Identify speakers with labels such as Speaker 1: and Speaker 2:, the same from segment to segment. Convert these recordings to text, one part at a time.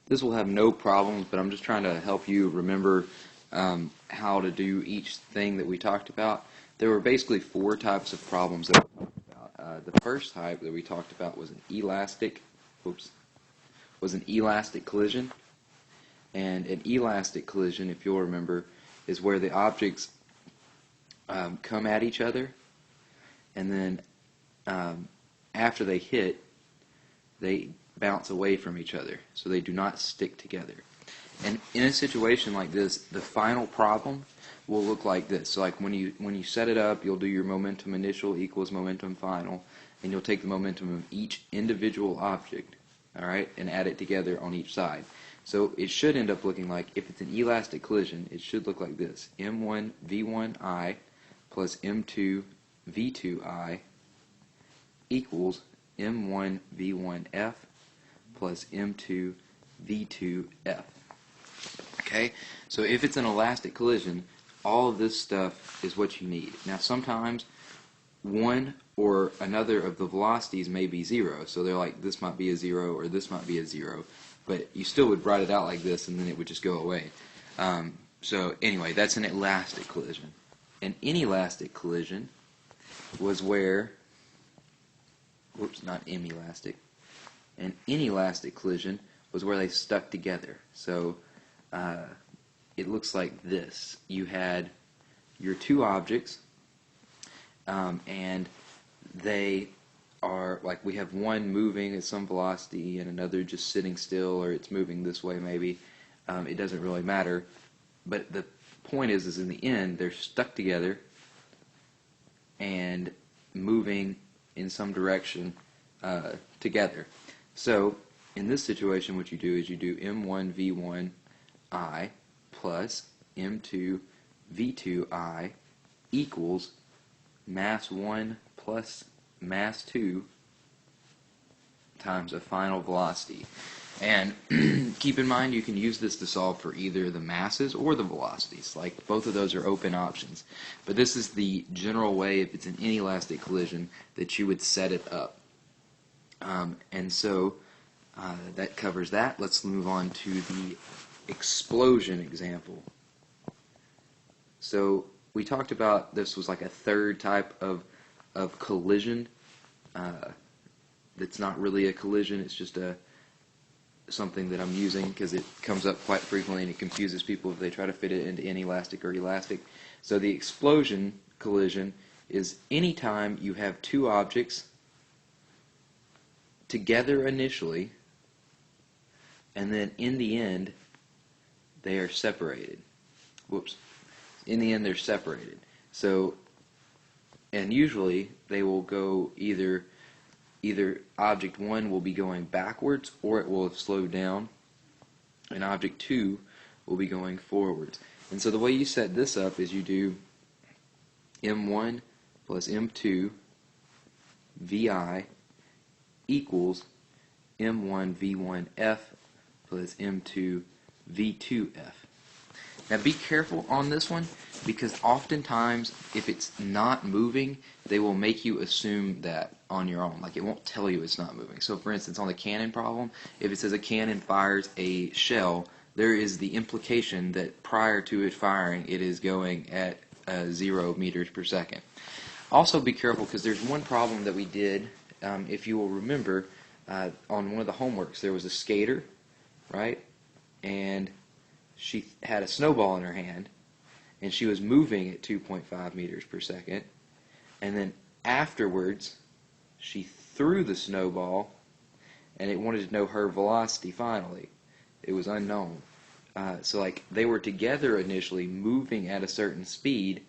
Speaker 1: This will have no problems, but I'm just trying to help you remember how to do each thing that we talked about. There were basically four types of problems that we talked about. The first type that we talked about was an elastic collision. And an elastic collision, if you'll remember, is where the objects come at each other, and then after they hit, they bounce away from each other, so they do not stick together. And in a situation like this, the final problem will look like this. So like when you set it up, you'll do your momentum initial equals momentum final, and you'll take the momentum of each individual object, all right, and add it together on each side. So it should end up looking like, if it's an elastic collision, it should look like this: m1 v1i plus m2 v2i equals m1 v1f plus m2 v2f. Okay, so if it's an elastic collision, all of this stuff is what you need. Now sometimes one or another of the velocities may be zero, so they're like, this might be a zero or this might be a zero, but you still would write it out like this and then it would just go away. So anyway, that's an elastic collision. An inelastic collision was where, not inelastic. An inelastic collision was where they stuck together. So it looks like this. You had your two objects, and they are, like, we have one moving at some velocity and another just sitting still, or it's moving this way maybe. It doesn't really matter. But the point is in the end, they're stuck together and moving in some direction together. So in this situation, what you do is you do m1 v1i plus m2 v2i equals mass 1 plus mass 2 times a final velocity. And keep in mind, you can use this to solve for either the masses or the velocities. Like, both of those are open options. But this is the general way, if it's an inelastic collision, that you would set it up. And so that covers that. Let's move on to the explosion example. So we talked about this was like a third type of collision. That's not really a collision, it's just something that I'm using because it comes up quite frequently and it confuses people if they try to fit it into inelastic or elastic. So the explosion collision is any time you have two objects together initially, and then in the end they are separated. In the end they're separated. So, and usually they will go either object 1 will be going backwards or it will have slowed down, and object 2 will be going forwards. And so the way you set this up is you do m1 plus m2 vi equals m1 v1f plus m2 v2f. Now be careful on this one, because oftentimes if it's not moving, they will make you assume that on your own. Like, it won't tell you it's not moving. So for instance, on the cannon problem, if it says a cannon fires a shell, there is the implication that prior to it firing, it is going at 0 meters per second. Also be careful, because there's one problem that we did, if you will remember, on one of the homeworks. There was a skater, right? And she had a snowball in her hand, and she was moving at 2.5 meters per second, and then afterwards she threw the snowball, and it wanted to know her velocity finally. It was unknown. So like, they were together initially moving at a certain speed,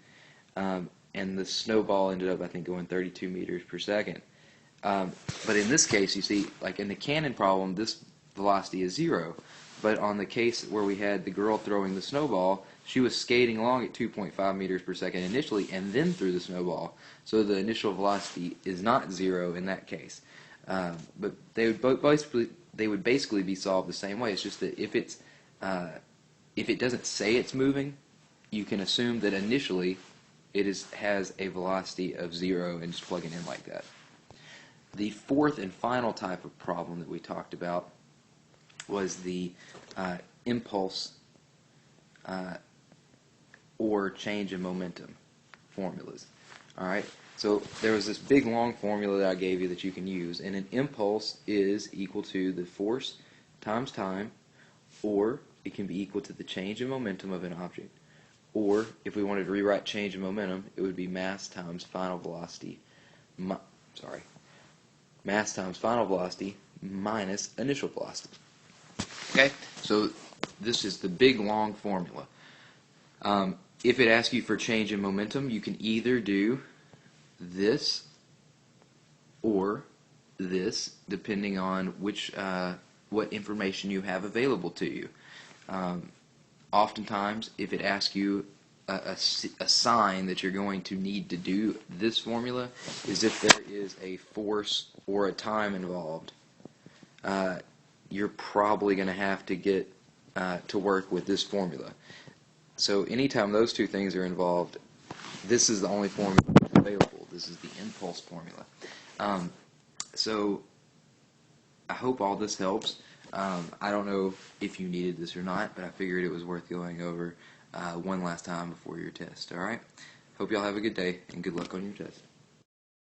Speaker 1: and the snowball ended up, I think, going 32 meters per second. But in this case, you see, like in the cannon problem, this velocity is 0. But on the case where we had the girl throwing the snowball, she was skating along at 2.5 meters per second initially and then threw the snowball. So the initial velocity is not 0 in that case. But they would basically be solved the same way. It's just that if it doesn't say it's moving, you can assume that initially it has a velocity of 0 and just plug it in like that. The fourth and final type of problem that we talked about was the impulse or change in momentum formulas. All right. So there was this big long formula that I gave you that you can use, and an impulse is equal to the force times time, or it can be equal to the change in momentum of an object. Or if we wanted to rewrite change in momentum, it would be mass times final velocity. Mass times final velocity minus initial velocity. Okay, so this is the big long formula. If it asks you for change in momentum, you can either do this or this, depending on which what information you have available to you. Oftentimes, if it asks you a sign that you're going to need to do this formula, is if there is a force or a time involved. You're probably going to have to get to work with this formula. So anytime those two things are involved, this is the only formula available. This is the impulse formula. So I hope all this helps. I don't know if you needed this or not, but I figured it was worth going over one last time before your test. All right? Hope y'all have a good day, and good luck on your test.